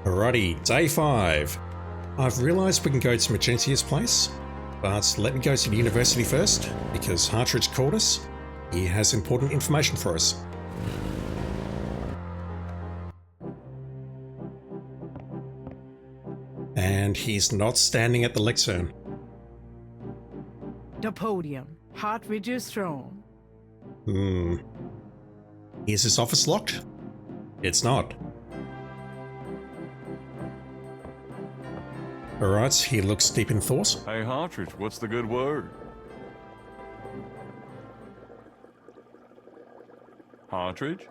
Alrighty, day 5. I've realised we can go to Magentia's place, but let me go to the university first, because Hartridge called us. He has important information for us. And he's not standing at the lectern. The podium, Hartridge's throne. Is his office locked? It's not. Alright, he looks deep in thought. Hey, Hartridge, what's the good word? Hartridge?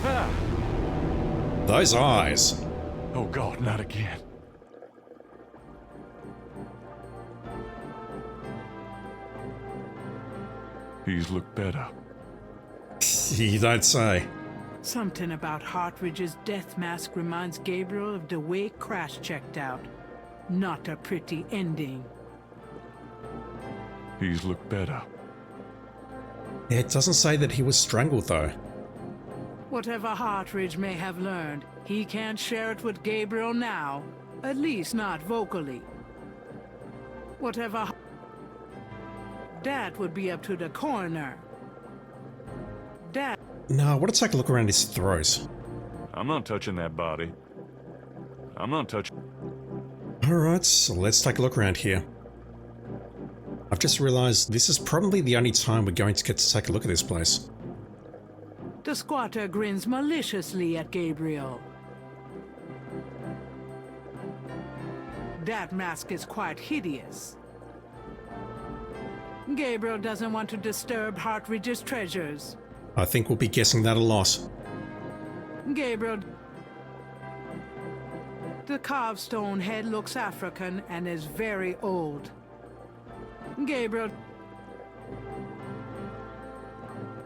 Ah! Those eyes! Oh God, not again. He's looked better. You don't say. Something about Hartridge's death mask reminds Gabriel of the way Crash checked out. Not a pretty ending. He's looked better. It doesn't say that he was strangled though. Whatever Hartridge may have learned, he can't share it with Gabriel now. At least not vocally. Whatever... That would be up to the coroner. That... No, I want to take a look around his throat. I'm not touching that body. I'm not touching... Alright, so let's take a look around here. I've just realised this is probably the only time we're going to get to take a look at this place. The squatter grins maliciously at Gabriel. That mask is quite hideous. Gabriel doesn't want to disturb Hartridge's treasures. I think we'll be guessing that a lot. Gabriel... The carved stone head looks African and is very old. Gabriel...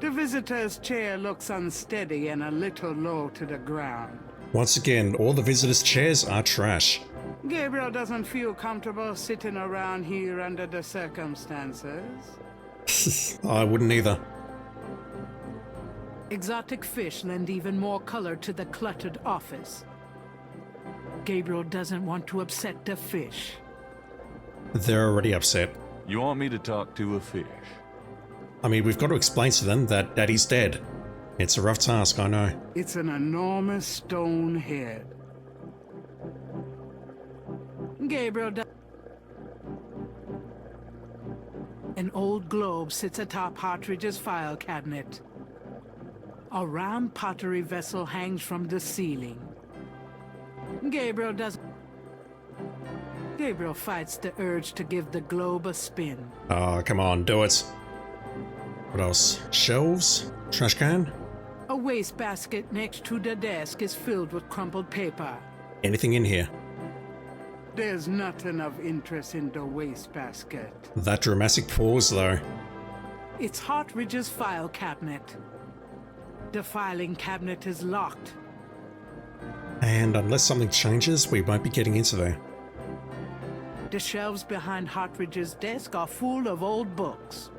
The visitor's chair looks unsteady and a little low to the ground. Once again, all the visitors' chairs are trash. Gabriel doesn't feel comfortable sitting around here under the circumstances. I wouldn't either. Exotic fish lend even more color to the cluttered office. Gabriel doesn't want to upset the fish. They're already upset. You want me to talk to a fish? I mean, we've got to explain to them that Daddy's dead. It's a rough task, I know. It's an enormous stone head. Gabriel does... An old globe sits atop Hartridge's file cabinet. A round pottery vessel hangs from the ceiling. Gabriel fights the urge to give the globe a spin. Oh, come on, do it. What else? Shelves? Trash can? A wastebasket next to the desk is filled with crumpled paper. Anything in here? There's nothing of interest in the wastebasket. That dramatic pause, though. It's Hartridge's file cabinet. The filing cabinet is locked. And unless something changes, we won't be getting into there. The shelves behind Hartridge's desk are full of old books.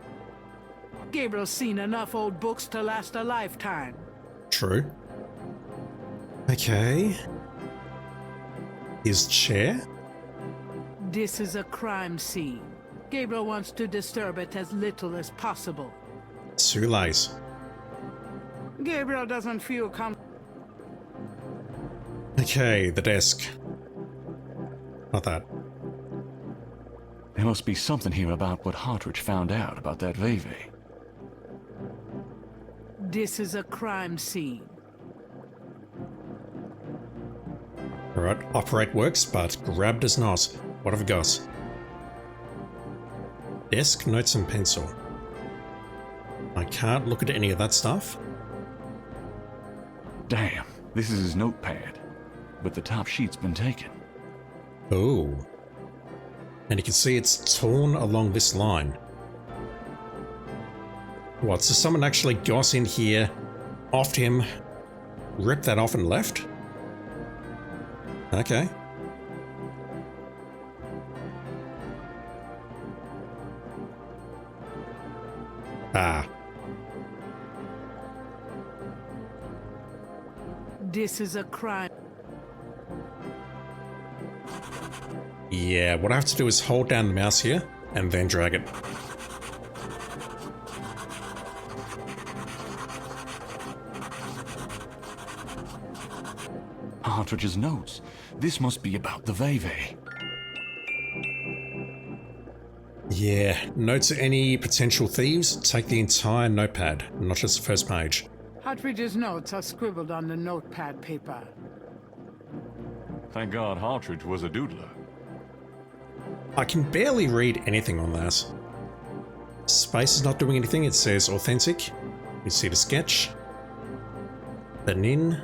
Gabriel's seen enough old books to last a lifetime. True. Okay. His chair? This is a crime scene. Gabriel wants to disturb it as little as possible. Too late. Gabriel doesn't feel Okay, the desk. Not that. There must be something here about what Hartridge found out about that Veve. This is a crime scene. Alright, operate works, but grab does not. What have we got? Desk, notes and pencil. I can't look at any of that stuff. Damn, this is his notepad. But the top sheet's been taken. Oh. And you can see it's torn along this line. What, so someone actually got in here, offed him, ripped that off and left? Okay. Ah. This is a crime. Yeah, what I have to do is hold down the mouse here and then drag it. Partridge's notes. This must be about the Veve. Yeah, note to any potential thieves, take the entire notepad, not just the first page. Hartridge's notes are scribbled on the notepad paper. Thank God Hartridge was a doodler. I can barely read anything on that. Space is not doing anything, it says authentic. You see the sketch. Benin.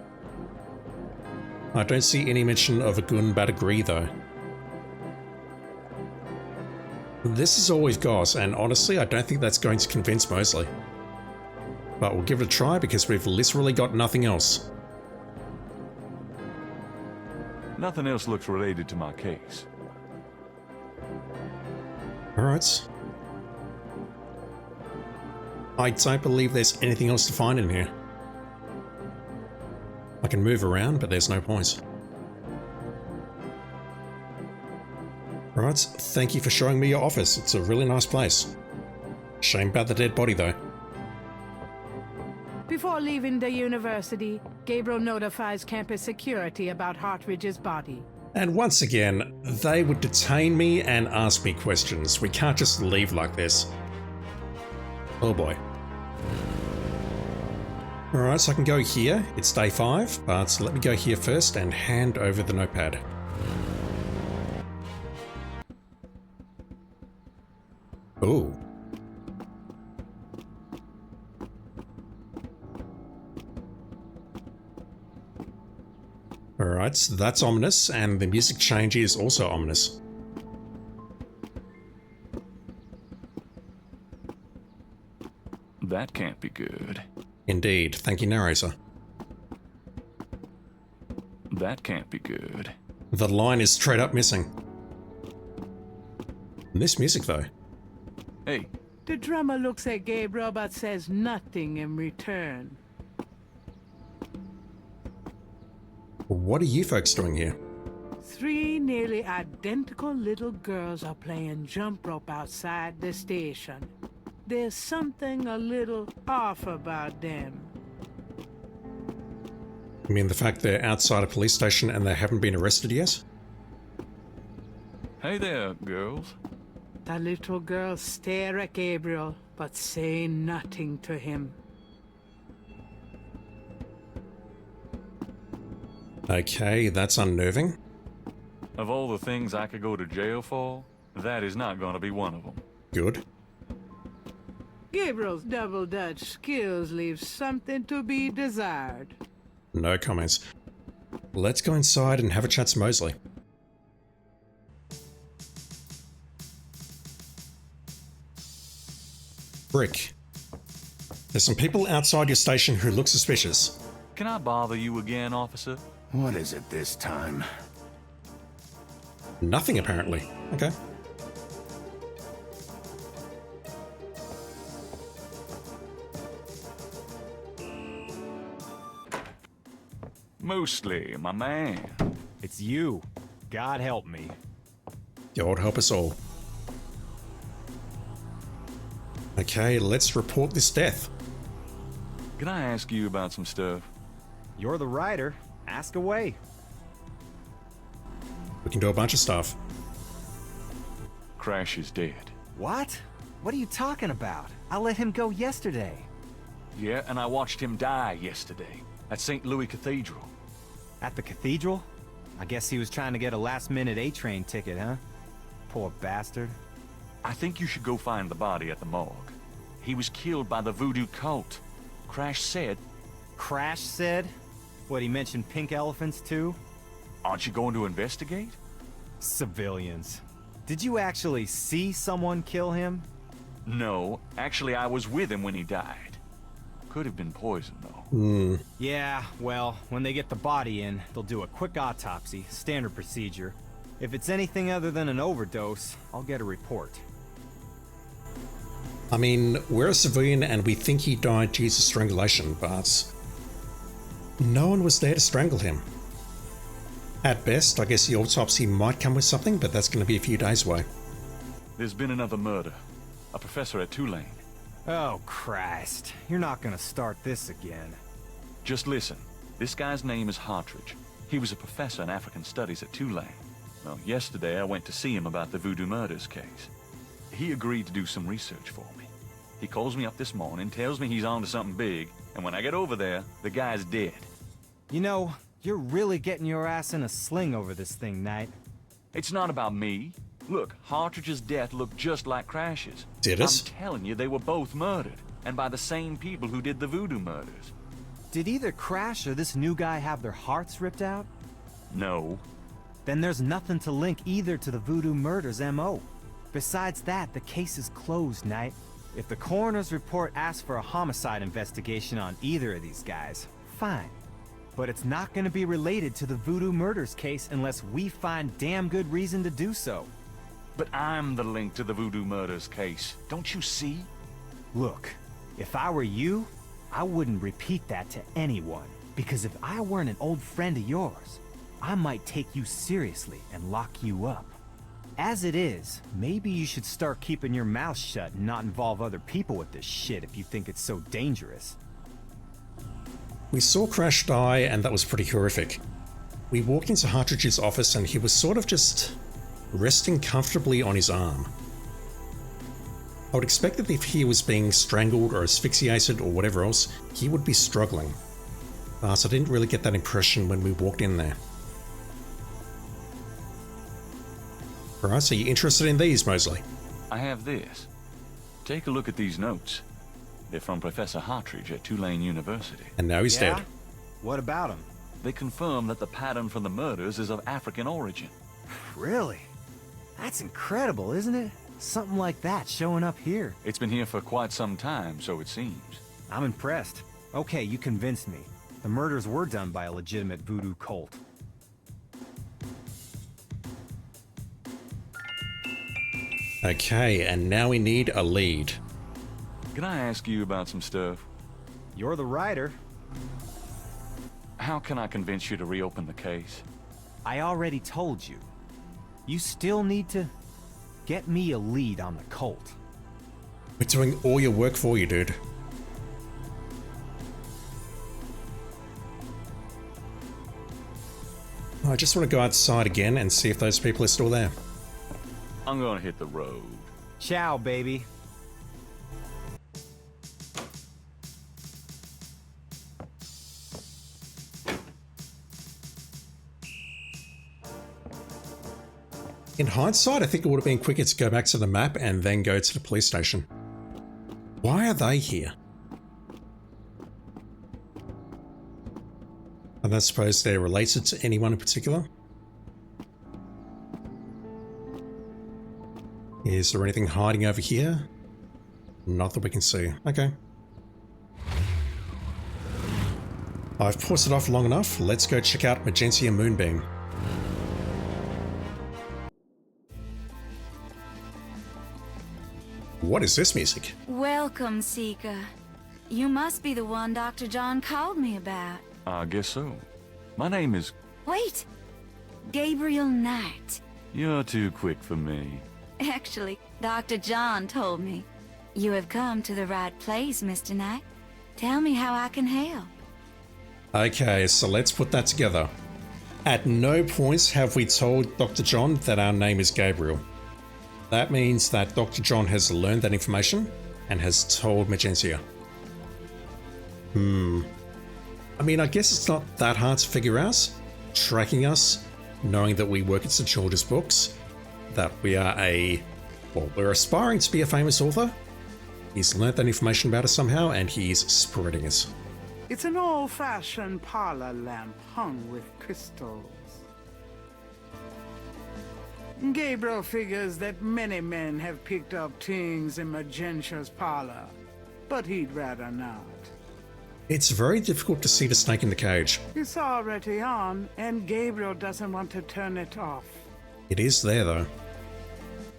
I don't see any mention of a gun Badagree though. This is all we've got, and honestly I don't think that's going to convince Mosley. But we'll give it a try because we've literally got nothing else. Nothing else looks related to my case. Alright. I don't believe there's anything else to find in here. I can move around, but there's no point. Alright, thank you for showing me your office. It's a really nice place. Shame about the dead body though. Before leaving the university, Gabriel notifies campus security about Hartridge's body. And once again, they would detain me and ask me questions. We can't just leave like this. Oh boy. Alright, so I can go here. It's day 5, but let me go here first and hand over the notepad. Ooh. Alright, so that's ominous, and the music change is also ominous. That can't be good. Indeed. Thank you, narrator. That can't be good. The line is straight up missing. And this music, though. Hey, The drummer looks at Gabriel but says nothing in return. What are you folks doing here? 3 nearly identical little girls are playing jump rope outside the station. There's something a little off about them. You mean the fact they're outside a police station and they haven't been arrested yet? hey there, girls. The little girls stare at Gabriel but say nothing to him. Okay, that's unnerving. Of all the things I could go to jail for, that is not going to be one of them. Good. Gabriel's double Dutch skills leave something to be desired. No comments. Let's go inside and have a chat to Mosley. Brick. There's some people outside your station who look suspicious. Can I bother you again, officer? What is it this time? Nothing, apparently. Okay. Mostly, my man. It's you. God help me. God help us all. Okay, let's report this death. Can I ask you about some stuff? You're the writer. Ask away. We can do a bunch of stuff. Crash is dead. What? What are you talking about? I let him go yesterday. Yeah, and I watched him die yesterday at St. Louis Cathedral. At the cathedral? I guess he was trying to get a last-minute A-train ticket, huh? Poor bastard. I think you should go find the body at the morgue. He was killed by the voodoo cult. Crash said. Crash said? What, he mentioned pink elephants too? Aren't you going to investigate? Civilians. Did you actually see someone kill him? No, actually I was with him when he died. Could have been poison, though. Yeah, well, when they get the body in, they'll do a quick autopsy, standard procedure. If it's anything other than an overdose, I'll get a report. I mean, we're a civilian and we think he died due to strangulation, but no one was there to strangle him. At best, I guess the autopsy might come with something, but that's going to be a few days away. There's been another murder. A professor at Tulane. Oh, Christ. You're not gonna start this again. Just listen. This guy's name is Hartridge. He was a professor in African Studies at Tulane. Well, yesterday I went to see him about the voodoo murders case. He agreed to do some research for me. He calls me up this morning, tells me he's on to something big, and when I get over there, the guy's dead. You know, you're really getting your ass in a sling over this thing, Knight. It's not about me. Look, Hartridge's death looked just like Crash's. Did it? I'm telling you, they were both murdered, and by the same people who did the voodoo murders. Did either Crash or this new guy have their hearts ripped out? No. Then there's nothing to link either to the voodoo murders M.O. Besides that, the case is closed, Knight. If the coroner's report asks for a homicide investigation on either of these guys, fine. But it's not gonna be related to the voodoo murders case unless we find damn good reason to do so. But I'm the link to the voodoo murders case. Don't you see? Look, if I were you, I wouldn't repeat that to anyone. Because if I weren't an old friend of yours, I might take you seriously and lock you up. As it is, maybe you should start keeping your mouth shut and not involve other people with this shit if you think it's so dangerous. We saw Crash die, and that was pretty horrific. We walked into Hartridge's office, and he was sort of just resting comfortably on his arm. I would expect that if he was being strangled or asphyxiated or whatever else, he would be struggling. But I didn't really get that impression when we walked in there. Alright, so you're interested in these, Mosley? I have this. Take a look at these notes. They're from Professor Hartridge at Tulane University. And now he's dead. What about him? They confirm that the pattern for the murders is of African origin. Really? That's incredible, isn't it? Something like that showing up here. It's been here for quite some time, so it seems. I'm impressed. Okay, you convinced me. The murders were done by a legitimate voodoo cult. Okay, and now we need a lead. Can I ask you about some stuff? You're the writer. How can I convince you to reopen the case? I already told you. You still need to get me a lead on the cult. We're doing all your work for you, dude. I just want to go outside again and see if those people are still there. I'm gonna hit the road. Ciao, baby. In hindsight, I think it would have been quicker to go back to the map and then go to the police station. Why are they here? I don't suppose they're related to anyone in particular. Is there anything hiding over here? Not that we can see. Okay. I've paused it off long enough. Let's go check out Magenta Moonbeam. What is this music? Welcome, Seeker. You must be the one Dr. John called me about. I guess so. My name is... Wait! Gabriel Knight. You're too quick for me. Actually, Dr. John told me. You have come to the right place, Mr. Knight. Tell me how I can help. Okay, so let's put that together. At no point have we told Dr. John that our name is Gabriel. That means that Dr. John has learned that information and has told Magenta. I mean, I guess it's not that hard to figure out. Tracking us, knowing that we work at St. George's Books, that we are we're aspiring to be a famous author. He's learnt that information about us somehow, and he's spreading it. It's an old-fashioned parlor lamp hung with crystals. Gabriel figures that many men have picked up things in Magenta's parlor, but he'd rather not. It's very difficult to see the snake in the cage. It's already on, and Gabriel doesn't want to turn it off. It is there, though.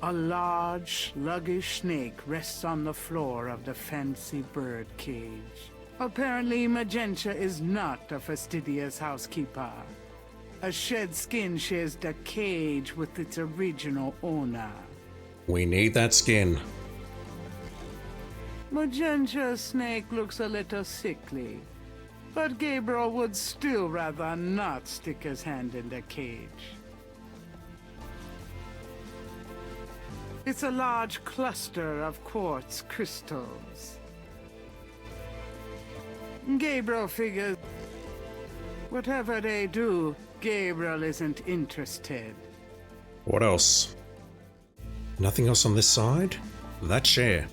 A large, sluggish snake rests on the floor of the fancy bird cage. Apparently, Magenta is not a fastidious housekeeper. A shed skin shares the cage with its original owner. We need that skin. Magenta's snake looks a little sickly, but Gabriel would still rather not stick his hand in the cage. It's a large cluster of quartz crystals. Gabriel figures whatever they do, Gabriel isn't interested. What else? Nothing else on this side? That chair.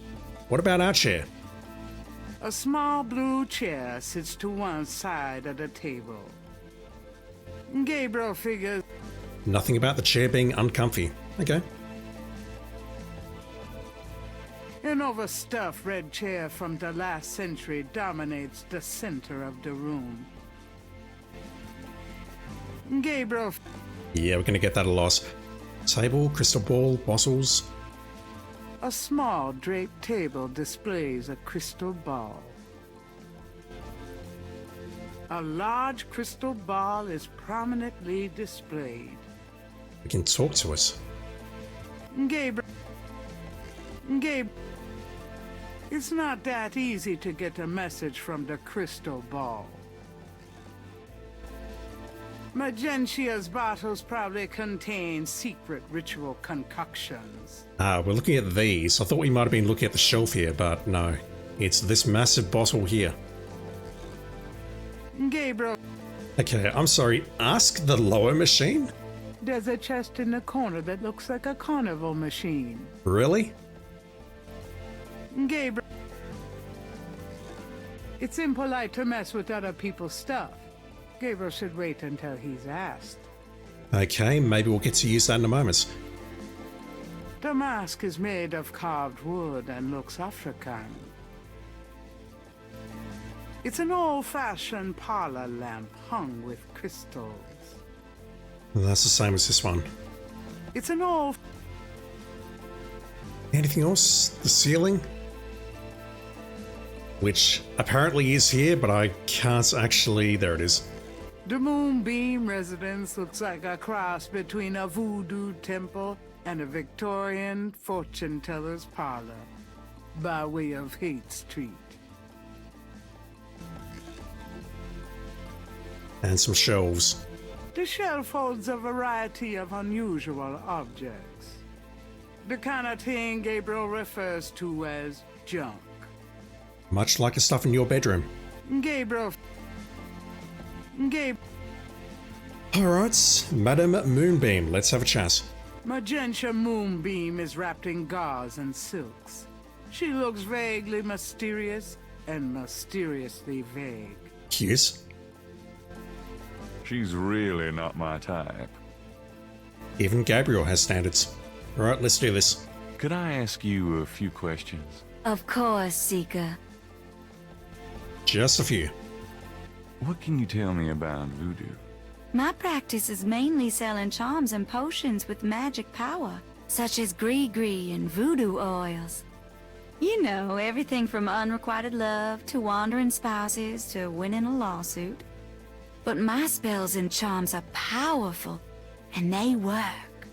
What about our chair? A small blue chair sits to one side of the table. Gabriel figures Nothing about the chair being uncomfy. Okay. an overstuffed red chair from the last century dominates the center of the room. Gabriel Yeah, we're gonna get that a loss. Table, crystal ball, bottles. A small draped table displays a crystal ball. A large crystal ball is prominently displayed. We can talk to us. Gabe, it's not that easy to get a message from the crystal ball. Magentia's bottles probably contain secret ritual concoctions. We're looking at these. I thought we might have been looking at the shelf here, but no. It's this massive bottle here. Gabriel, Okay, I'm sorry. Ask the lower machine? there's a chest in the corner that looks like a carnival machine. Really? Gabriel, it's impolite to mess with other people's stuff. Gabriel should wait until he's asked. Okay, maybe we'll get to use that in a moment. The mask is made of carved wood and looks African. It's an old-fashioned parlor lamp hung with crystals. That's the same as this one. It's an old... Anything else? The ceiling? Which apparently is here, but I can't actually... There it is. The Moonbeam Residence looks like a cross between a voodoo temple and a Victorian fortune teller's parlor, by way of Haight Street. And some shelves. The shelf holds a variety of unusual objects. The kind of thing Gabriel refers to as junk. Much like the stuff in your bedroom. Gabriel... Alright, Madam Moonbeam, let's have a chat. Magenta Moonbeam is wrapped in gauze and silks. She looks vaguely mysterious and mysteriously vague. Cute. She's really not my type. Even Gabriel has standards. Alright, let's do this. Could I ask you a few questions? Of course, Seeker. Just a few. What can you tell me about voodoo? My practice is mainly selling charms and potions with magic power, such as gree-gree and voodoo oils. You know, everything from unrequited love to wandering spouses to winning a lawsuit. But my spells and charms are powerful, and they work.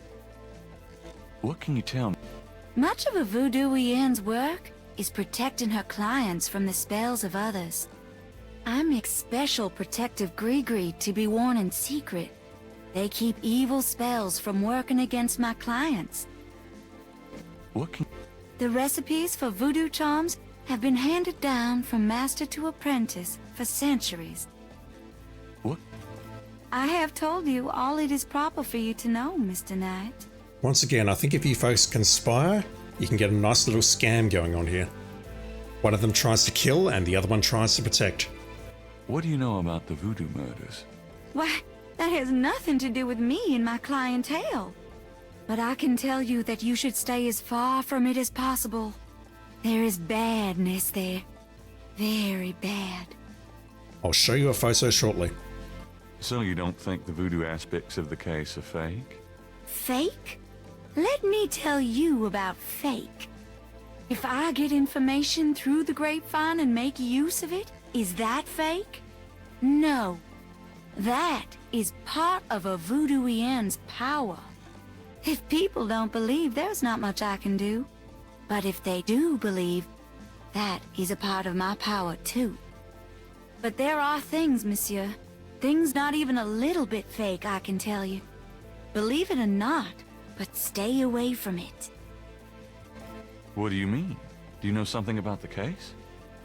What can you tell me? Much of a voodooienne's work is protecting her clients from the spells of others. I make special protective gree-gree to be worn in secret. They keep evil spells from working against my clients. What can... The recipes for voodoo charms have been handed down from master to apprentice for centuries. What? I have told you all it is proper for you to know, Mr. Knight. Once again, I think if you folks conspire, you can get a nice little scam going on here. One of them tries to kill and the other one tries to protect. What do you know about the voodoo murders? Why, that has nothing to do with me and my clientele. But I can tell you that you should stay as far from it as possible. There is badness there. Very bad. I'll show you a photo shortly. So you don't think the voodoo aspects of the case are fake? Fake? Let me tell you about fake. If I get information through the grapevine and make use of it, is that fake? No. That is part of a voodooien's power. If people don't believe, there's not much I can do. But if they do believe, that is a part of my power too. But there are things, monsieur. Things not even a little bit fake, I can tell you. Believe it or not, but stay away from it. What do you mean? Do you know something about the case?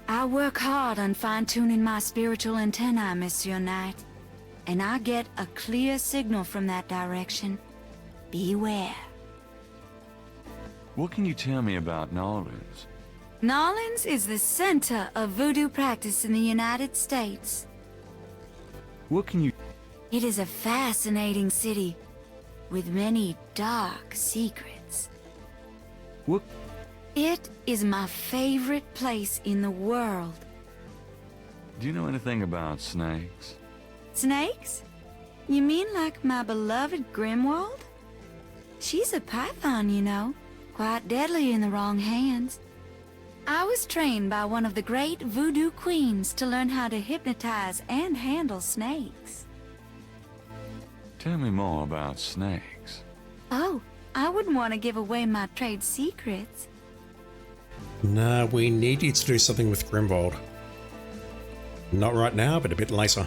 I work hard on fine-tuning my spiritual antennae, Monsieur Knight. And I get a clear signal from that direction. Beware. What can you tell me about Nolans? Nolans is the center of voodoo practice in the United States. What can you... It is a fascinating city with many dark secrets. What... It is my favorite place in the world. Do you know anything about snakes? Snakes? You mean like my beloved Grimwald? She's a python, you know. Quite deadly in the wrong hands. I was trained by one of the great voodoo queens to learn how to hypnotize and handle snakes. Tell me more about snakes. Oh, I wouldn't want to give away my trade secrets. Nah, we need you to do something with Grimwald. Not right now, but a bit later.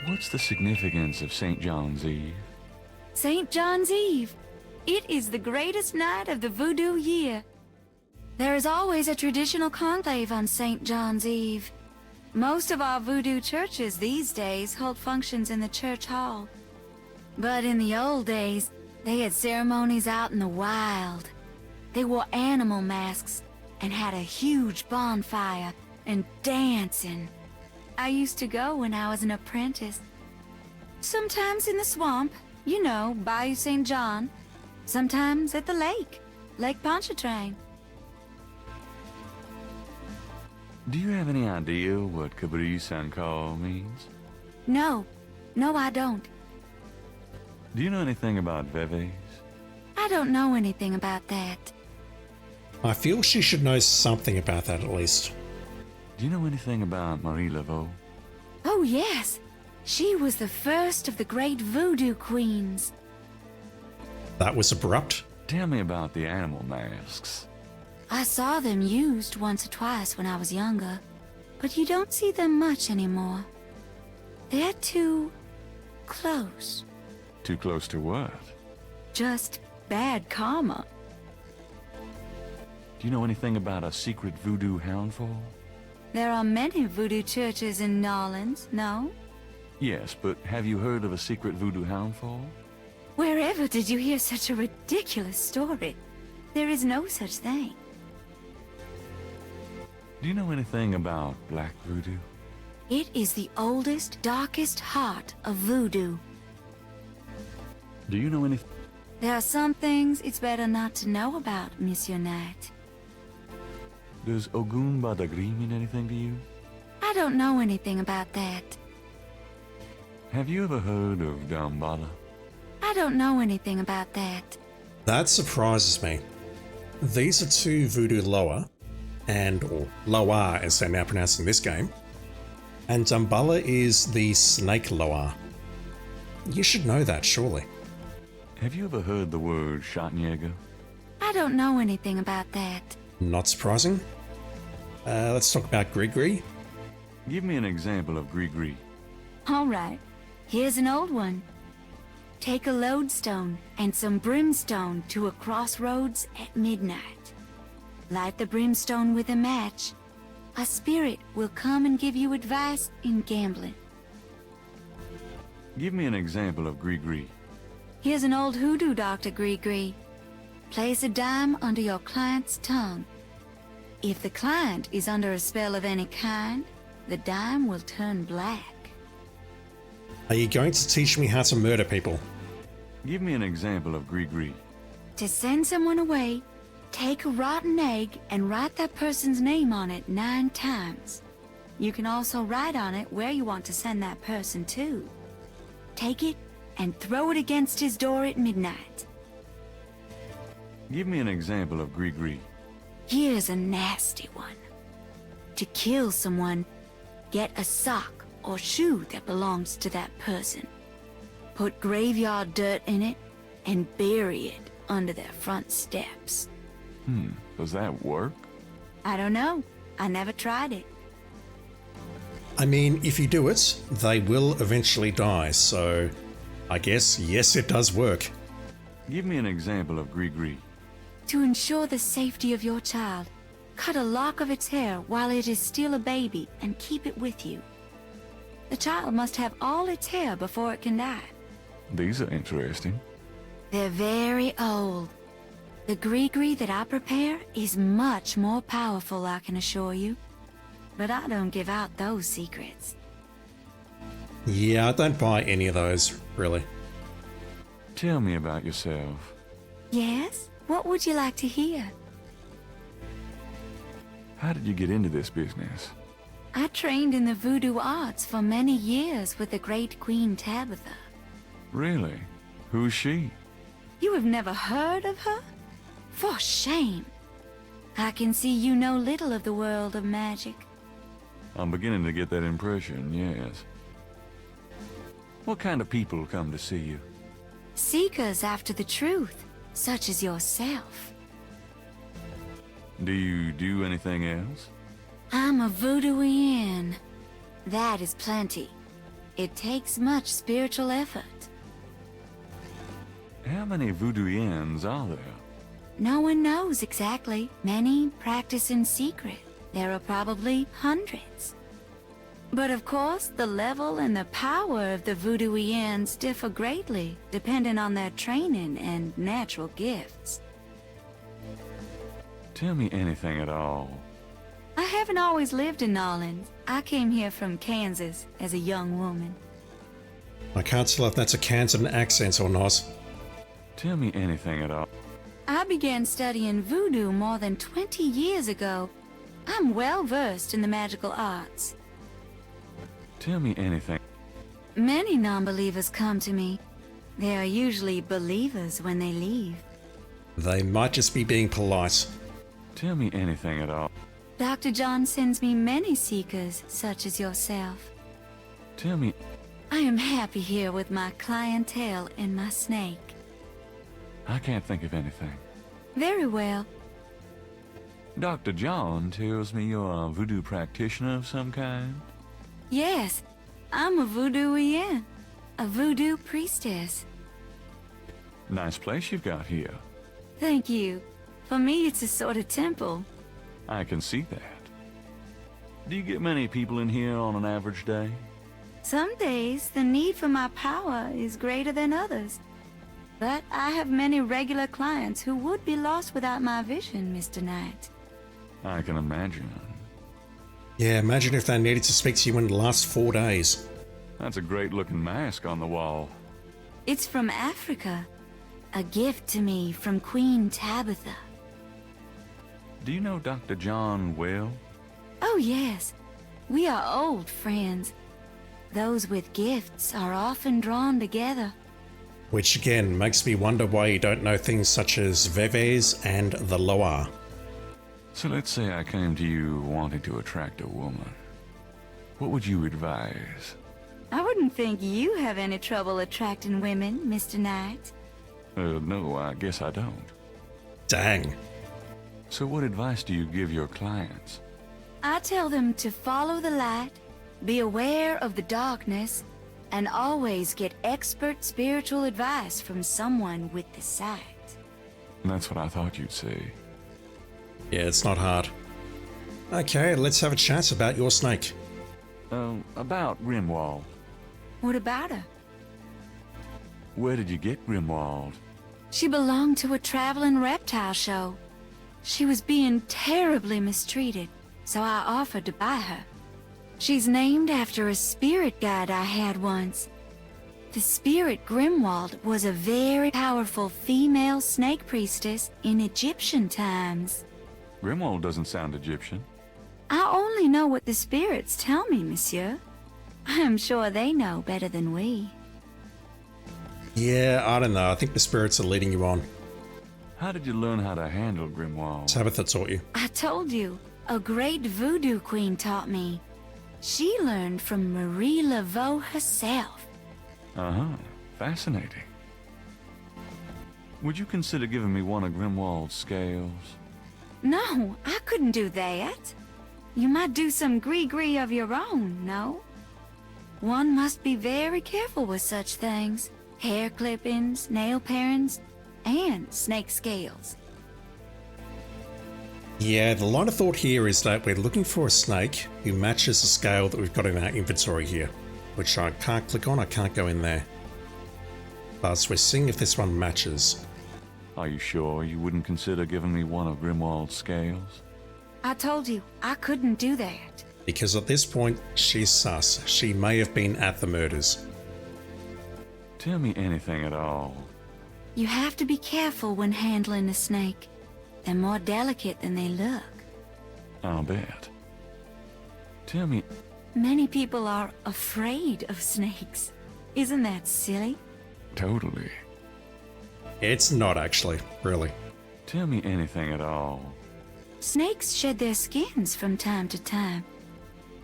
What's the significance of St. John's Eve? St. John's Eve. It is the greatest night of the voodoo year. There is always a traditional conclave on St. John's Eve. Most of our voodoo churches these days hold functions in the church hall. But in the old days, they had ceremonies out in the wild. They wore animal masks and had a huge bonfire and dancing. I used to go when I was an apprentice. Sometimes in the swamp, you know, Bayou St. John. Sometimes at the lake, Lake Pontchartrain. Do you have any idea what Cabri Sankar means? No, I don't. Do you know anything about Veves? I don't know anything about that. I feel she should know something about that at least. Do you know anything about Marie Laveau? Oh yes, she was the first of the great voodoo queens. That was abrupt. Tell me about the animal masks. I saw them used once or twice when I was younger, but you don't see them much anymore. They're too close. Too close to what? Just bad karma. Do you know anything about a secret voodoo houndfall? There are many voodoo churches in Nolans, no? Yes, but have you heard of a secret voodoo houndfall? Wherever did you hear such a ridiculous story? There is no such thing. Do you know anything about black voodoo? It is the oldest, darkest heart of voodoo. Do you know anything? There are some things it's better not to know about, Monsieur Knight. Does Ogun Badagri mean anything to you? I don't know anything about that. Have you ever heard of Damballa? I don't know anything about that. That surprises me. These are two voodoo loa, or loa as they're now pronounced in this game, and Damballa is the snake loa. You should know that, surely. Have you ever heard the word Schattenjäger? I don't know anything about that. Not surprising. Let's talk about Grigri. Give me an example of Grigri. All right, here's an old one. Take a lodestone and some brimstone to a crossroads at midnight. Light the brimstone with a match. A spirit will come and give you advice in gambling. Give me an example of Grigri. Here's an old hoodoo doctor, Grigri. Place a dime under your client's tongue. If the client is under a spell of any kind, the dime will turn black. Are you going to teach me how to murder people? Give me an example of Grigri. To send someone away, take a rotten egg and write that person's name on it 9 times. You can also write on it where you want to send that person to. Take it and throw it against his door at midnight. Give me an example of Grigri. Here's a nasty one. To kill someone, get a sock or shoe that belongs to that person. Put graveyard dirt in it and bury it under their front steps. Does that work? I don't know. I never tried it. I mean, if you do it, they will eventually die, so I guess, yes, it does work. Give me an example of Gree. To ensure the safety of your child, cut a lock of its hair while it is still a baby and keep it with you. The child must have all its hair before it can die. These are interesting. They're very old. The Gree that I prepare is much more powerful, I can assure you. But I don't give out those secrets. Yeah, I don't buy any of those, really. Tell me about yourself. Yes? What would you like to hear? How did you get into this business? I trained in the voodoo arts for many years with the great Queen Tabitha. Really? Who's she? You have never heard of her? For shame. I can see you know little of the world of magic. I'm beginning to get that impression, yes. What kind of people come to see you? Seekers after the truth, such as yourself. Do you do anything else? I'm a voodooian. That is plenty. It takes much spiritual effort. How many voodooians are there? No one knows exactly. Many practice in secret. There are probably hundreds. But of course, the level and the power of the voodooians differ greatly, depending on their training and natural gifts. Tell me anything at all. I haven't always lived in Nolans. I came here from Kansas as a young woman. I can't tell if that's a Kansan accent or not. Tell me anything at all. I began studying voodoo more than 20 years ago. I'm well versed in the magical arts. Tell me anything. Many non-believers come to me. They are usually believers when they leave. They might just be being polite. Tell me anything at all. Dr. John sends me many seekers, such as yourself. Tell me. I am happy here with my clientele and my snake. I can't think of anything. Very well. Dr. John tells me you're a voodoo practitioner of some kind. Yes, I'm a voodooian, a voodoo priestess. Nice place you've got here. Thank you. For me, it's a sort of temple. I can see that. Do you get many people in here on an average day? Some days, the need for my power is greater than others. But I have many regular clients who would be lost without my vision, Mr. Knight. I can imagine. Yeah, imagine if they needed to speak to you in the last 4 days. That's a great-looking mask on the wall. It's from Africa. A gift to me from Queen Tabitha. Do you know Dr. John well? Oh, yes. We are old friends. Those with gifts are often drawn together. Which again makes me wonder why you don't know things such as Veves and the Loa. So let's say I came to you wanting to attract a woman. What would you advise? I wouldn't think you have any trouble attracting women, Mr. Knight. No, I guess I don't. Dang. So what advice do you give your clients? I tell them to follow the light, be aware of the darkness, and always get expert spiritual advice from someone with the sight. That's what I thought you'd say. Yeah, it's not hard. Okay, let's have a chat about your snake. About Grimwald. What about her? Where did you get Grimwald? She belonged to a traveling reptile show. She was being terribly mistreated, so I offered to buy her. She's named after a spirit guide I had once. The spirit Grimwald was a very powerful female snake priestess in Egyptian times. Grimwald doesn't sound Egyptian. I only know what the spirits tell me, monsieur. I am sure they know better than we. Yeah, I don't know. I think the spirits are leading you on. How did you learn how to handle Grimwald? Tabitha taught you. I told you, a great voodoo queen taught me. She learned from Marie Laveau herself. Uh-huh. Fascinating. Would you consider giving me one of Grimwald's scales? No, I couldn't do that. You might do some gree-gree of your own, no? One must be very careful with such things. Hair clippings, nail parings, and snake scales. Yeah, the line of thought here is that we're looking for a snake who matches the scale that we've got in our inventory here, which I can't click on, I can't go in there. But we're seeing if this one matches. Are you sure you wouldn't consider giving me one of Grimwald's scales? I told you, I couldn't do that. Because at this point, she's sus. She may have been at the murders. Tell me anything at all. You have to be careful when handling a snake. They're more delicate than they look. I'll bet. Tell me, Many people are afraid of snakes. Isn't that silly? totally. It's not actually, really. Tell me anything at all. Snakes shed their skins from time to time.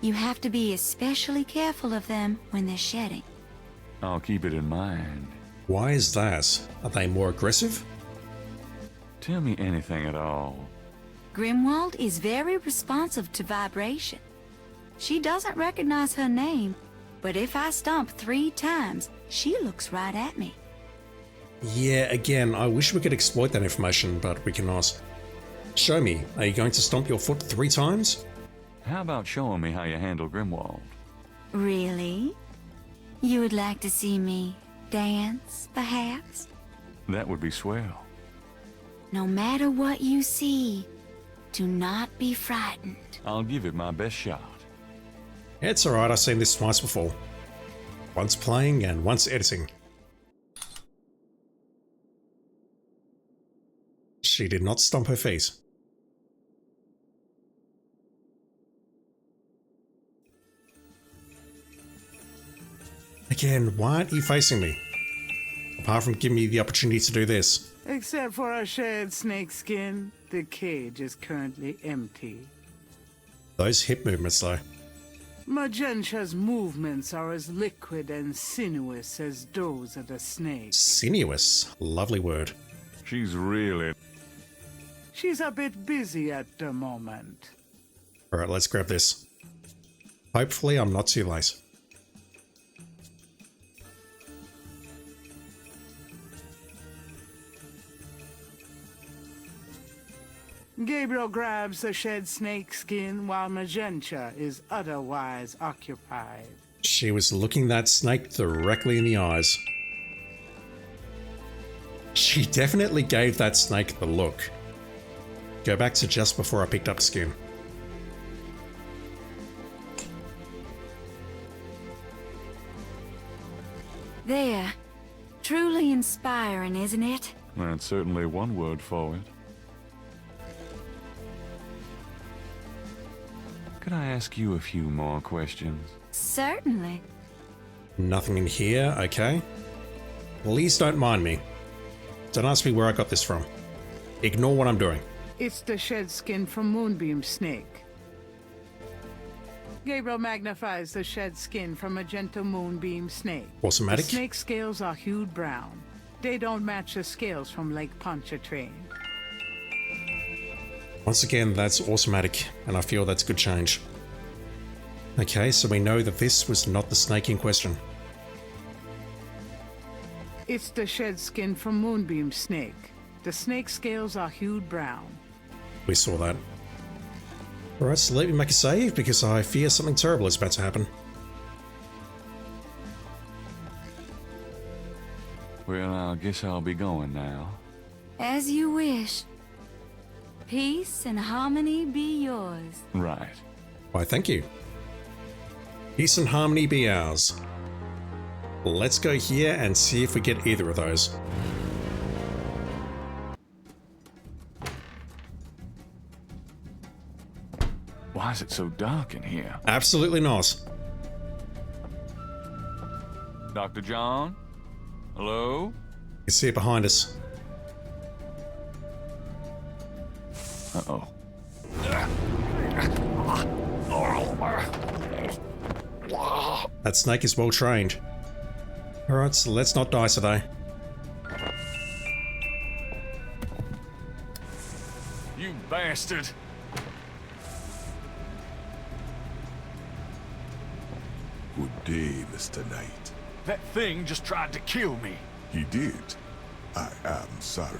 You have to be especially careful of them when they're shedding. I'll keep it in mind. Why is that? Are they more aggressive? Tell me anything at all. Grimwald is very responsive to vibration. She doesn't recognize her name, but if I stomp 3 times, she looks right at me. Yeah, again, I wish we could exploit that information, but we cannot. Show me. Are you going to stomp your foot 3 times? How about showing me how you handle Grimwald? Really? You would like to see me dance, perhaps? That would be swell. No matter what you see, do not be frightened. I'll give it my best shot. It's alright, I've seen this twice before. Once playing and once editing. She did not stomp her feet. Again, why aren't you facing me? Apart from giving me the opportunity to do this. Except for a shared snake skin, the cage is currently empty. Those hip movements though. Magentia's movements are as liquid and sinuous as those of the snake. Sinuous. Lovely word. She's really... She's a bit busy at the moment. Alright, let's grab this. Hopefully I'm not too late. Gabriel grabs the shed snake skin while Magenta is otherwise occupied. She was looking that snake directly in the eyes. She definitely gave that snake the look. Go back to just before I picked up skin. There. Truly inspiring, isn't it? That's certainly one word for it. Could I ask you a few more questions? Certainly. Nothing in here, okay? Please don't mind me. Don't ask me where I got this from. Ignore what I'm doing. It's the shed skin from Moonbeam Snake. Gabriel magnifies the shed skin from Magenta Moonbeam Snake. Automatic? The snake scales are hued brown. They don't match the scales from Lake Pontchartrain. Once again, that's automatic, and I feel that's a good change. Okay, so we know that this was not the snake in question. It's the shed skin from Moonbeam Snake. The snake scales are hued brown. We saw that. Alright, so let me make a save, because I fear something terrible is about to happen. Well, I guess I'll be going now. As you wish. Peace and harmony be yours. Right. Why, thank you. Peace and harmony be ours. Let's go here and see if we get either of those. Why is it so dark in here? Absolutely not. Dr. John? Hello? You see it behind us. Uh-oh. That snake is well trained. Alright, so let's not die today. You bastard! Good day, Mr. Knight. That thing just tried to kill me. He did. I am sorry.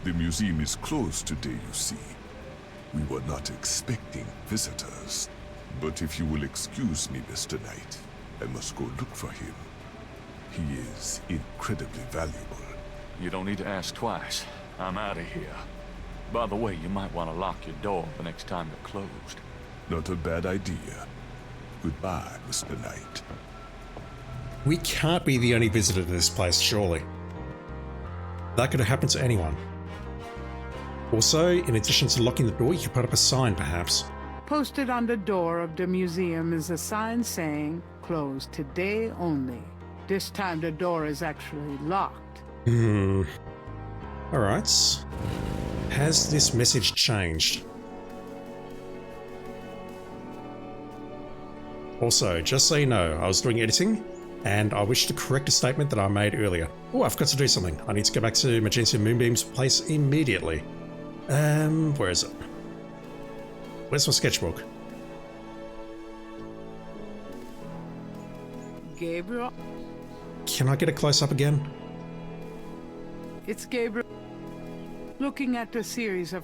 The museum is closed today, you see. We were not expecting visitors. But if you will excuse me, Mr. Knight, I must go look for him. He is incredibly valuable. You don't need to ask twice. I'm out of here. By the way, you might want to lock your door the next time they're closed. Not a bad idea. Goodbye, Mr. Knight. We can't be the only visitor to this place, surely. That could have happened to anyone. Also, in addition to locking the door, you could put up a sign, perhaps. Posted on the door of the museum is a sign saying, "Closed today only." This time the door is actually locked. Alright. Has this message changed? Also, just so you know, I was doing editing, and I wish to correct a statement that I made earlier. Oh, I forgot to do something. I need to go back to Magenta and Moonbeam's place immediately. Where is it? Where's my sketchbook? Gabriel? Can I get a close-up again? It's Gabriel. Looking at the series of...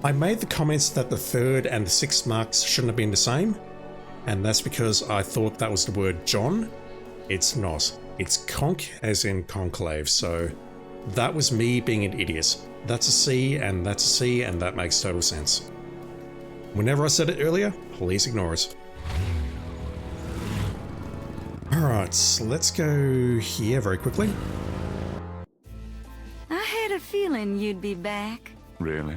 I made the comments that the third and the sixth marks shouldn't have been the same, and that's because I thought that was the word John. It's not. It's conch as in conclave, so that was me being an idiot. That's a C, and that's a C, and that makes total sense. Whenever I said it earlier, please ignore it. Alright, so let's go here very quickly. I had a feeling you'd be back. Really?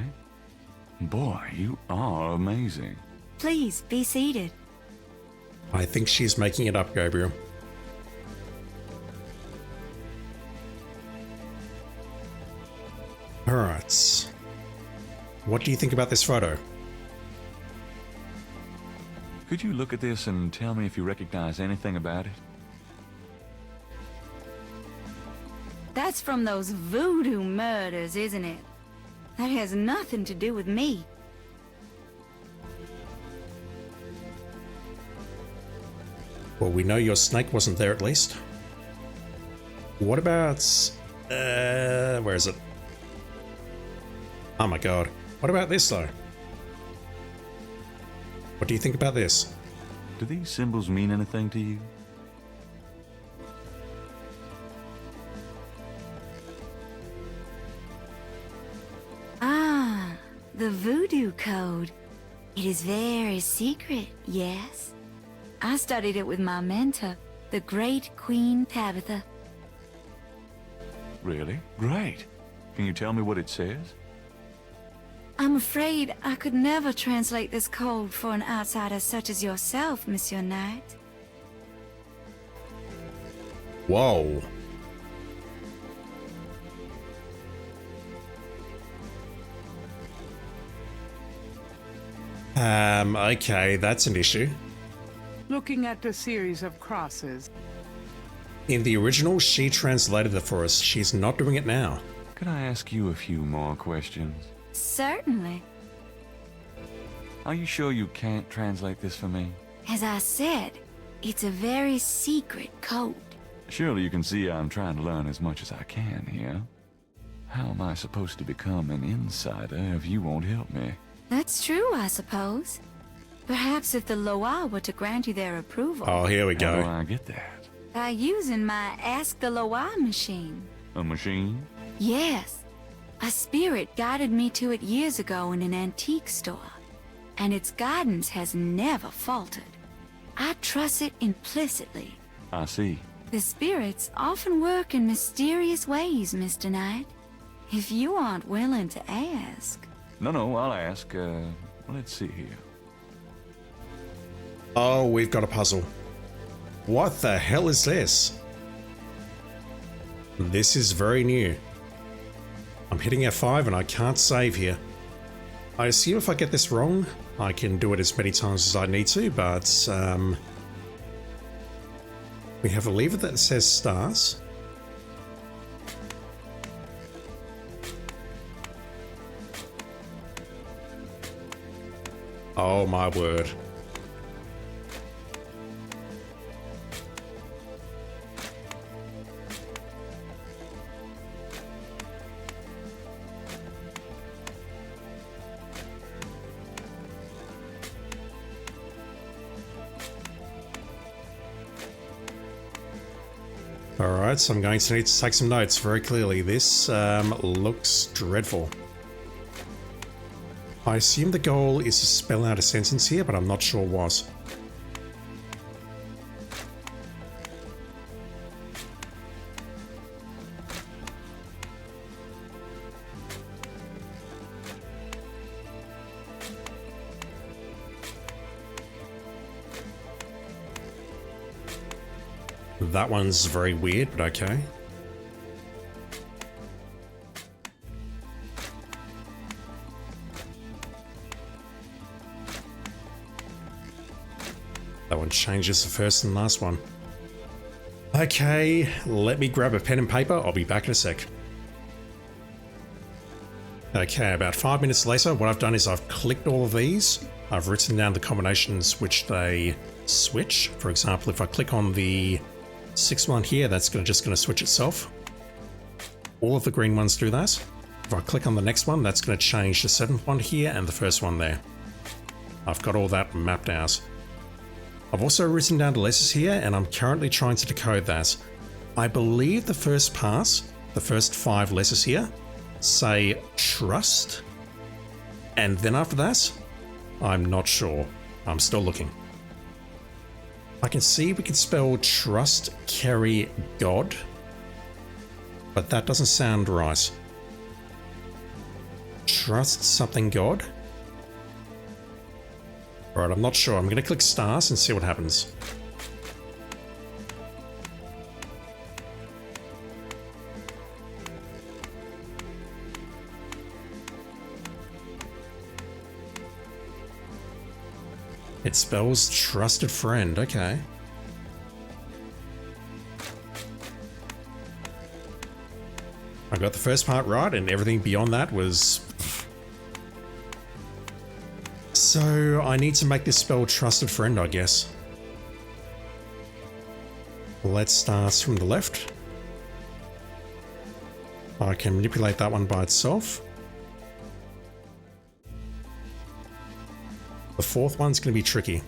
Boy, you are amazing. Please, be seated. I think she's making it up, Gabriel. Alright. What do you think about this photo? Could you look at this and tell me if you recognize anything about it? That's from those voodoo murders, isn't it? That has nothing to do with me. Well, we know your snake wasn't there at least. What about... where is it? Oh my god. What about this though? What do you think about this? Do these symbols mean anything to you? Ah, the voodoo code. It is very secret, yes. I studied it with my mentor, the great Queen Tabitha. Really? Great. Can you tell me what it says? I'm afraid I could never translate this code for an outsider such as yourself, Monsieur Knight. Whoa. Okay, that's an issue. Looking at the series of crosses. In the original, she translated it for us. She's not doing it now. Could I ask you a few more questions? Certainly. Are you sure you can't translate this for me? As I said, it's a very secret code. Surely you can see I'm trying to learn as much as I can here. How am I supposed to become an insider if you won't help me? That's true, I suppose. Perhaps if the Loa were to grant you their approval. Oh, here we How do go. I get that? By using my Ask the Loa machine. A machine? Yes. A spirit guided me to it years ago in an antique store. And its guidance has never faltered. I trust it implicitly. I see. The spirits often work in mysterious ways, Mr. Knight. If you aren't willing to ask... No, I'll ask. Let's see here. Oh, we've got a puzzle. What the hell is this? This is very new. I'm hitting F5 and I can't save here. I assume if I get this wrong, I can do it as many times as I need to, but We have a lever that says stars. Oh my word. Alright, so I'm going to need to take some notes very clearly. This looks dreadful. I assume the goal is to spell out a sentence here, but I'm not sure what. That one's very weird, but okay. That one changes the first and last one. Okay, let me grab a pen and paper. I'll be back in a sec. Okay, about 5 minutes later, what I've done is I've clicked all of these. I've written down the combinations which they switch. For example, if I click on the 6th one here, that's just going to switch itself. All of the green ones do that. If I click on the next one, that's going to change the 7th one here and the 1st one there. I've got all that mapped out. I've also written down the letters here, and I'm currently trying to decode that. I believe the first pass, the first 5 letters here, say trust, and then after that, I'm not sure. I'm still looking. I can see we can spell trust, carry, God, but that doesn't sound right. Trust something God? Alright, I'm not sure. I'm going to click stars and see what happens. It spells trusted friend, okay. I got the first part right, and everything beyond that was... So, I need to make this spell trusted friend, I guess. Let's start from the left. I can manipulate that one by itself. The 4th one's going to be tricky.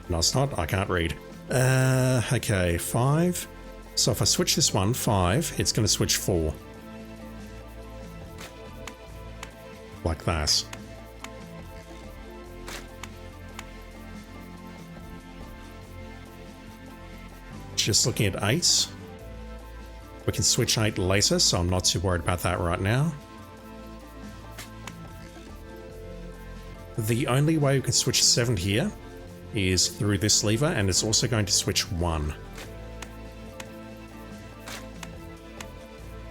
No, it's not. I can't read. Okay, 5. So if I switch this one, 5, it's going to switch 4. Like that. Just looking at 8. We can switch 8 later, so I'm not too worried about that right now. The only way we can switch 7 here is through this lever, and it's also going to switch 1.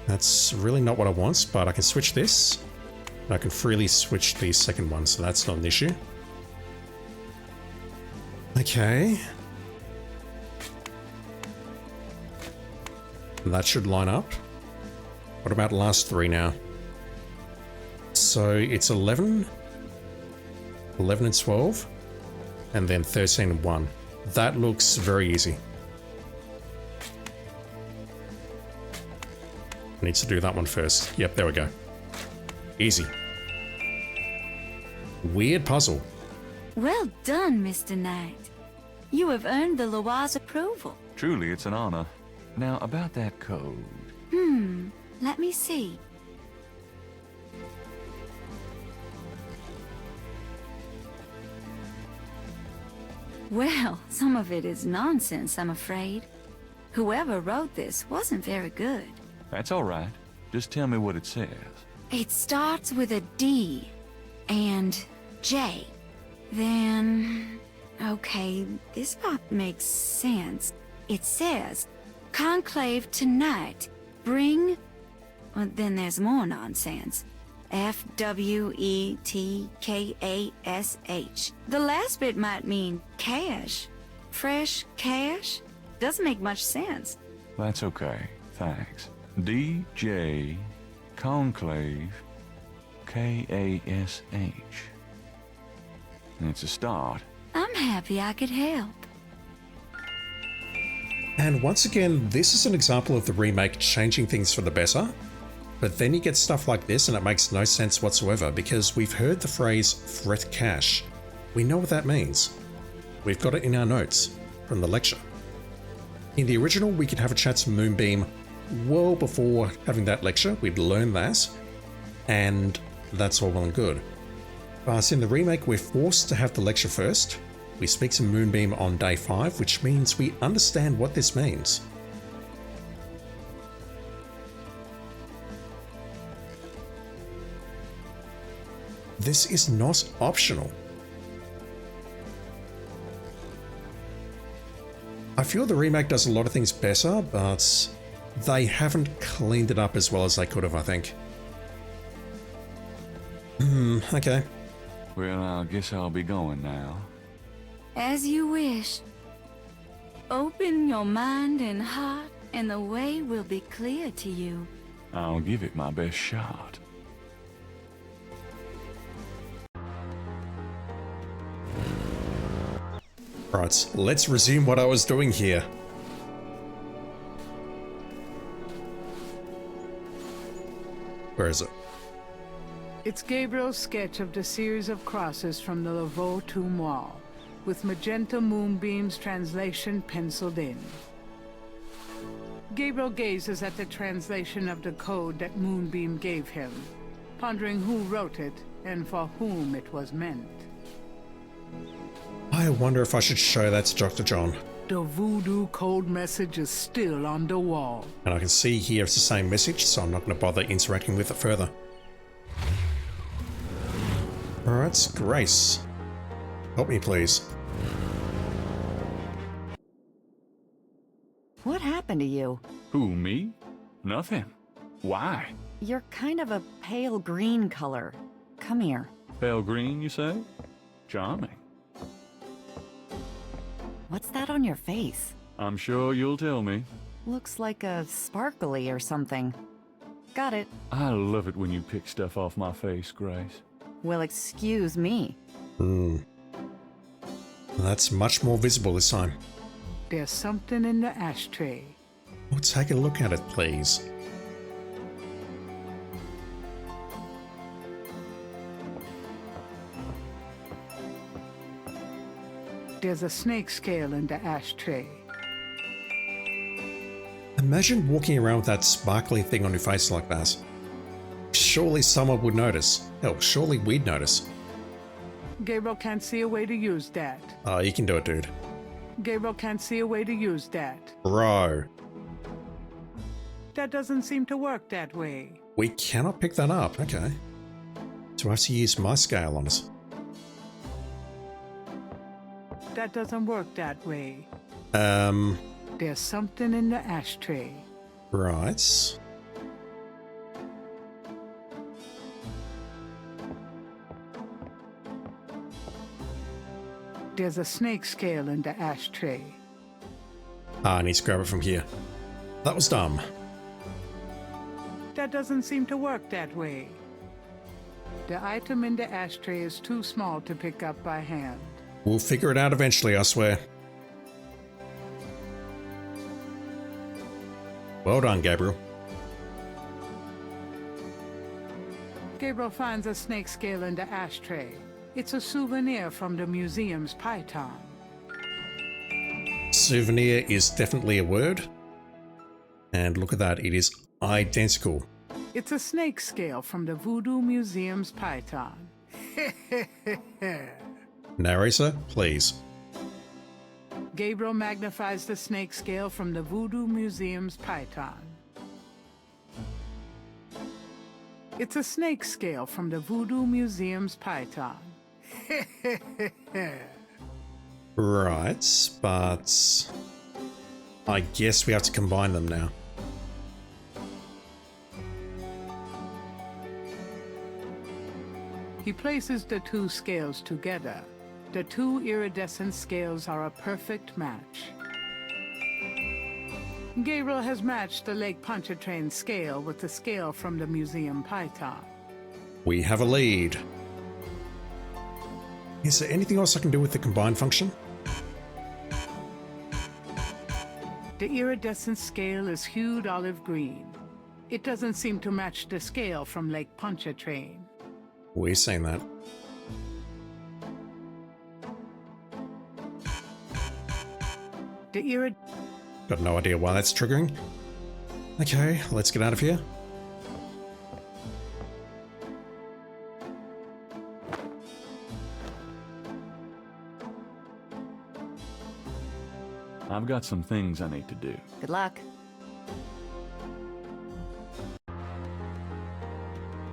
That's really not what I want, but I can switch this. And I can freely switch the 2nd one, so that's not an issue. Okay. That should line up. What about the last 3 now? So it's 11, 11 and 12, and then 13 and 1. That looks very easy. I need to do that one first. Yep, there we go. Easy. Weird puzzle. Well done, Mr. Knight. You have earned the Loa's approval. Truly, it's an honor. Now, about that code. Let me see. Well, some of it is nonsense, I'm afraid. Whoever wrote this wasn't very good. That's all right. Just tell me what it says. It starts with a D and J. Then... okay, this part makes sense. It says, Conclave tonight. Bring... well, then there's more nonsense. F-W-E-T-K-A-S-H. The last bit might mean cash. Fresh cash? Doesn't make much sense. That's okay, thanks. DJ Conclave K-A-S-H. It's a start. I'm happy I could help. And once again, this is an example of the remake changing things for the better. But then you get stuff like this and it makes no sense whatsoever because we've heard the phrase fret cash. We know what that means. We've got it in our notes from the lecture. In the original, we could have a chat to Moonbeam well before having that lecture. We'd learn that, and that's all well and good. But in the remake, we're forced to have the lecture first. We speak to Moonbeam on day 5, which means we understand what this means. This is not optional. I feel the remake does a lot of things better, but they haven't cleaned it up as well as they could have, I think. Okay. Well, I guess I'll be going now. As you wish. Open your mind and heart, and the way will be clear to you. I'll give it my best shot. Right, let's resume what I was doing here. Where is it? It's Gabriel's sketch of the series of crosses from the Laveau tomb wall, with magenta moonbeams translation penciled in. Gabriel gazes at the translation of the code that Moonbeam gave him, pondering who wrote it and for whom it was meant. I wonder if I should show that to Dr. John. The voodoo code message is still on the wall. And I can see here it's the same message, so I'm not going to bother interacting with it further. Alright, Grace. Help me, please. What happened to you? Who, me? Nothing. Why? You're kind of a pale green color. Come here. Pale green, you say? Charming. What's that on your face? I'm sure you'll tell me. Looks like a sparkly or something. Got it. I love it when you pick stuff off my face, Grace. Well, excuse me. That's much more visible this time. There's something in the ashtray. Well, take a look at it, please. There's a snake scale in the ashtray. Imagine walking around with that sparkly thing on your face like that. Surely someone would notice. Hell, surely we'd notice. Gabriel can't see a way to use that. Oh, you can do it, dude. Gabriel can't see a way to use that. Bro. That doesn't seem to work that way. We cannot pick that up. Okay. Do I have to use my scale on it? That doesn't work that way. There's something in the ashtray. Right. There's a snake scale in the ashtray. Ah, I need to grab it from here. That was dumb. That doesn't seem to work that way. The item in the ashtray is too small to pick up by hand. We'll figure it out eventually, I swear. Well done, Gabriel. Gabriel finds a snake scale in the ashtray. It's a souvenir from the museum's python. Souvenir is definitely a word. And look at that, it is identical. It's a snake scale from the Voodoo Museum's python. Narrator, please. Gabriel magnifies the snake scale from the Voodoo Museum's python. It's a snake scale from the Voodoo Museum's python. Right, but I guess we have to combine them now. He places the two scales together. The two iridescent scales are a perfect match. Gabriel has matched the Lake Pontchartrain scale with the scale from the museum python. We have a lead. Is there anything else I can do with the combine function? The iridescent scale is hued olive green. It doesn't seem to match the scale from Lake Pontchartrain. We've seen that. Got no idea why that's triggering. Okay, let's get out of here. I've got some things I need to do. Good luck.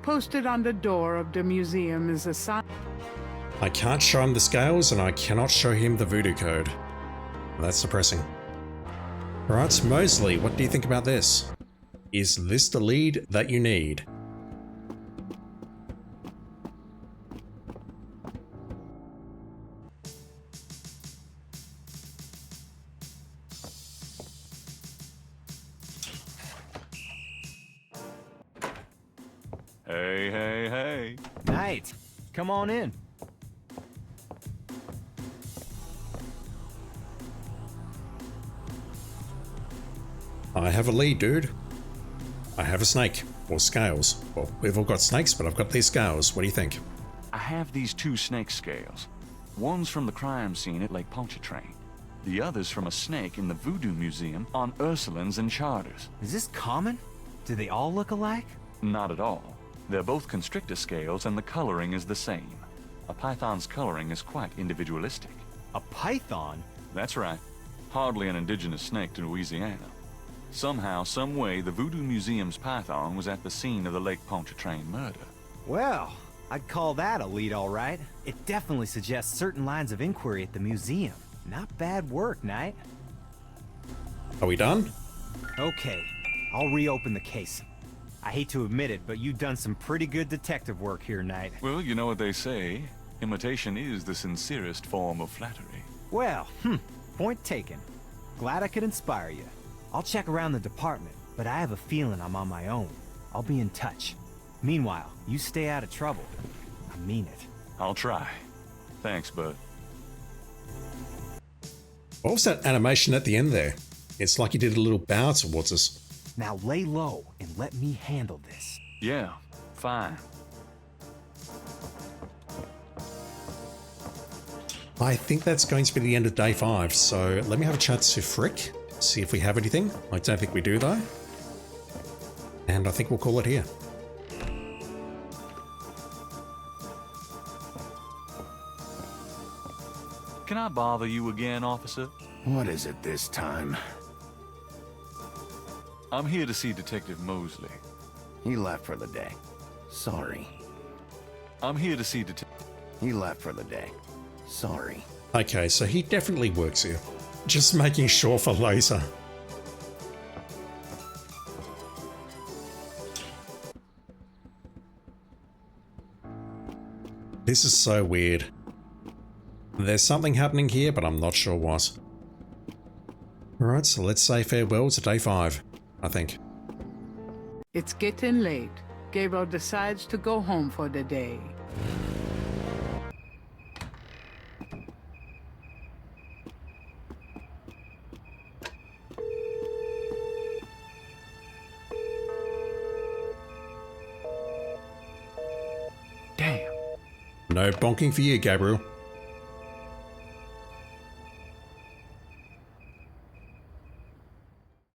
Posted on the door of the museum is a sign. I can't show him the scales and I cannot show him the voodoo code. That's depressing. Alright, Mosley, what do you think about this? Is this the lead that you need? Hey, hey, hey. Knight, come on in. I have a lead, dude. I have a snake. Or scales. Well, we've all got snakes, but I've got these scales. What do you think? I have these two snake scales. One's from the crime scene at Lake Pontchartrain. The other's from a snake in the Voodoo Museum on Ursulines and Charters. Is this common? Do they all look alike? Not at all. They're both constrictor scales and the coloring is the same. A python's coloring is quite individualistic. A python? That's right. Hardly an indigenous snake to Louisiana. Somehow, someway, the Voodoo Museum's python was at the scene of the Lake Pontchartrain murder. Well, I'd call that a lead, all right. It definitely suggests certain lines of inquiry at the museum. Not bad work, Knight. Are we done? Okay, I'll reopen the case. I hate to admit it, but you've done some pretty good detective work here, Knight. Well, you know what they say. Imitation is the sincerest form of flattery. Well, point taken. Glad I could inspire you. I'll check around the department, but I have a feeling I'm on my own. I'll be in touch. Meanwhile, you stay out of trouble. I mean it. I'll try. Thanks, bud. What was that animation at the end there? It's like he did a little bow towards us. Now lay low and let me handle this. Yeah, fine. I think that's going to be the end of day 5, so let me have a chat to Frick, see if we have anything. I don't think we do though. And I think we'll call it here. Can I bother you again, officer? What is it this time? I'm here to see Detective Mosley. He left for the day. Sorry. I'm here to see Detective... He left for the day. Sorry. Okay, so he definitely works here. Just making sure for later. This is so weird. There's something happening here, but I'm not sure what. Alright, so let's say farewell to day 5, I think. It's getting late. Gabriel decides to go home for the day. Damn. No bonking for you, Gabriel.